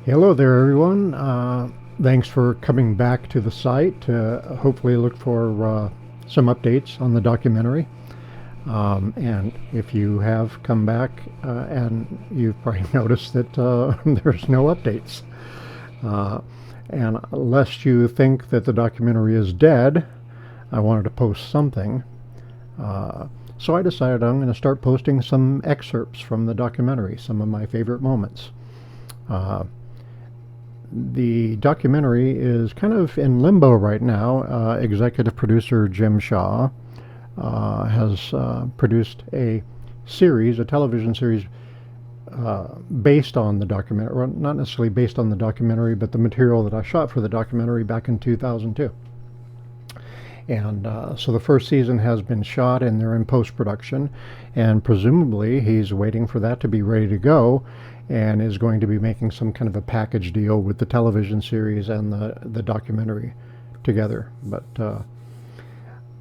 Hello there, everyone. Thanks for coming back to the site to hopefully look for some updates on the documentary. And if you have come back and you've probably noticed that there's no updates. Uh, and lest you think that the documentary is dead, I wanted to post something. So I decided I'm going to start posting some excerpts from the documentary, some of my favorite moments. The documentary is kind of in limbo right now. Executive producer Jim Shaw has produced a series, a television series, based on the documentary, or not necessarily based on the documentary, but the material that I shot for the documentary back in 2002. And so the first season has been shot and they're in post-production, and presumably he's waiting for that to be ready to go and is going to be making some kind of a package deal with the television series and the documentary together. But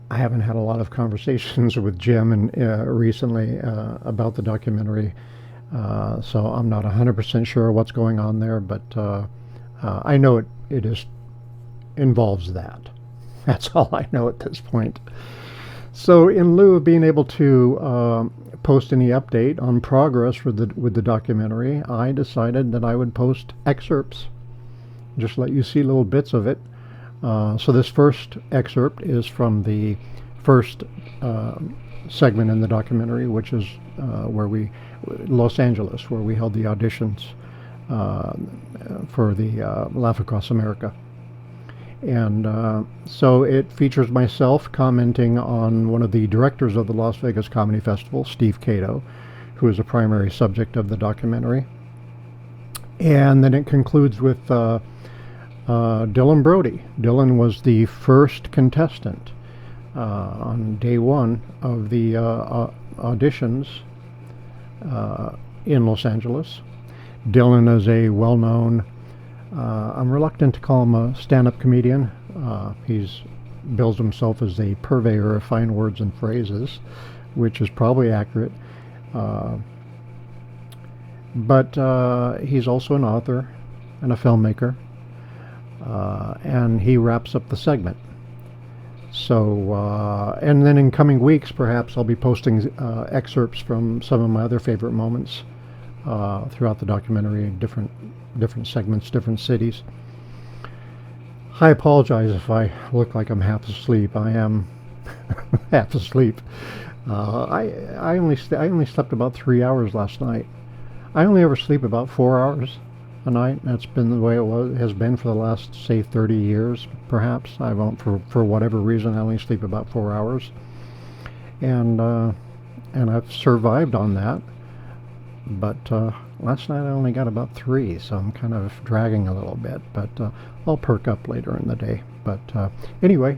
I haven't had a lot of conversations with Jim recently about the documentary, so I'm not 100% sure what's going on there, but I know it is involves that. That's all I know at this point. So in lieu of being able to post any update on progress with the documentary, I decided that I would post excerpts, just let you see little bits of it. So this first excerpt is from the first segment in the documentary, which is Los Angeles, where we held the auditions for the Laugh Across America. And so it features myself commenting on one of the directors of the Las Vegas Comedy Festival, Steve Cato, who is a primary subject of the documentary. And then it concludes with Dylan Brody. Dylan was the first contestant on day one of the auditions in Los Angeles. Dylan is a well-known, I'm reluctant to call him a stand-up comedian. He's bills himself as a purveyor of fine words and phrases, which is probably accurate. But he's also an author and a filmmaker, and he wraps up the segment. So, and then in coming weeks, perhaps I'll be posting excerpts from some of my other favorite moments throughout the documentary, different segments, different cities. I apologize if I look like I'm half asleep. I am half asleep. I only slept about 3 hours last night. I only ever sleep about 4 hours a night. That's been the way it has been for the last, say, 30 years, perhaps. I won't, for whatever reason, I only sleep about 4 hours, and I've survived on that. But last night I only got about 3, so I'm kind of dragging a little bit, but I'll perk up later in the day. But anyway,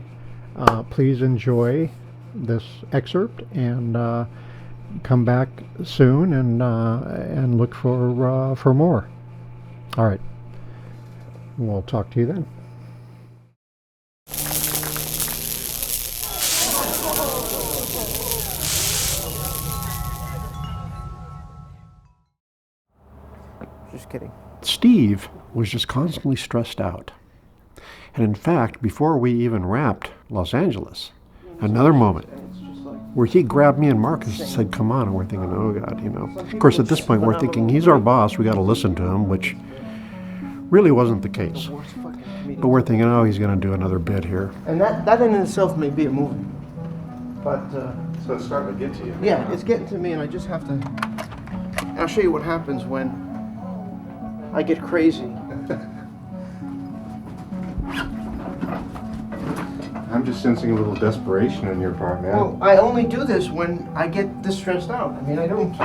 please enjoy this excerpt and come back soon and look for more. All right, we'll talk to you then. Just kidding. Steve was just constantly stressed out. And in fact, before we even wrapped Los Angeles, another moment where he grabbed me and Marcus and said, "Come on," and we're thinking, oh God, you know. Of course, at this point, we're thinking, he's our boss, we got to listen to him, which really wasn't the case. But we're thinking, oh, he's going to do another bit here. And that in itself may be a movie. But, so it's starting to get to you. yeah, it's getting to me, and I just have to... I'll show you what happens when I get crazy. I'm just sensing a little desperation in your part, man. Well, I only do this when I get this stressed out. I mean, I don't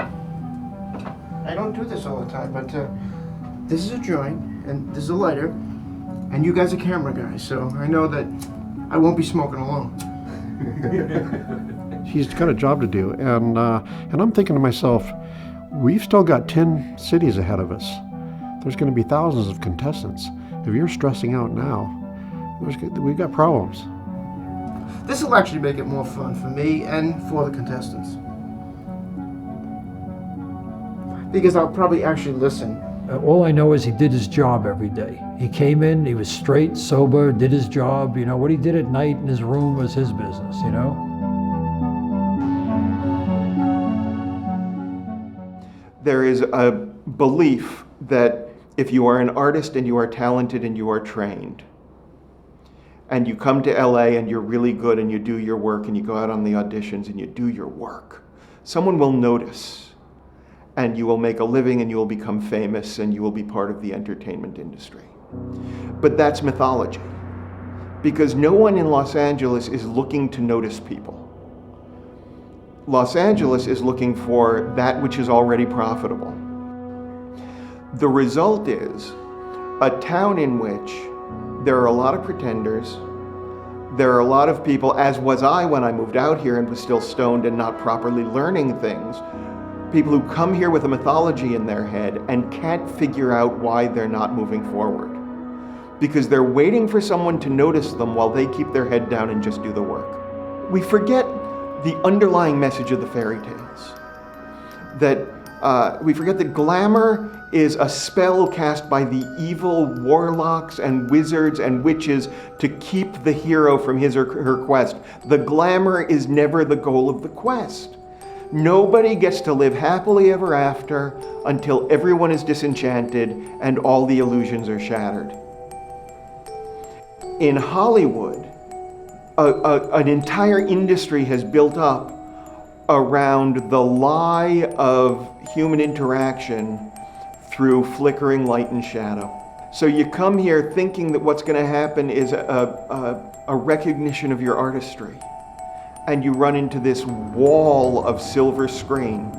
do this all the time, but this is a joint, and this is a lighter, and you guys are camera guys, so I know that I won't be smoking alone. He's got a job to do, and I'm thinking to myself, we've still got 10 cities ahead of us. There's going to be thousands of contestants. If you're stressing out now, we've got problems. This will actually make it more fun for me and for the contestants. Because I'll probably actually listen All I know is he did his job every day. He came in, he was straight, sober, did his job. You know, what he did at night in his room was his business, you know? There is a belief that if you are an artist and you are talented and you are trained, and you come to LA and you're really good and you do your work and you go out on the auditions and you do your work, someone will notice and you will make a living and you will become famous and you will be part of the entertainment industry. But that's mythology, because no one in Los Angeles is looking to notice people. Los Angeles is looking for that which is already profitable. The result is a town in which there are a lot of pretenders, there are a lot of people, as was I when I moved out here and was still stoned and not properly learning things, people who come here with a mythology in their head and can't figure out why they're not moving forward. Because they're waiting for someone to notice them while they keep their head down and just do the work. We forget the underlying message of the fairy tales. We forget that glamour is a spell cast by the evil warlocks and wizards and witches to keep the hero from his or her quest. The glamour is never the goal of the quest. Nobody gets to live happily ever after until everyone is disenchanted and all the illusions are shattered. In Hollywood, an entire industry has built up around the lie of human interaction through flickering light and shadow. So you come here thinking that what's going to happen is a recognition of your artistry, and you run into this wall of silver screen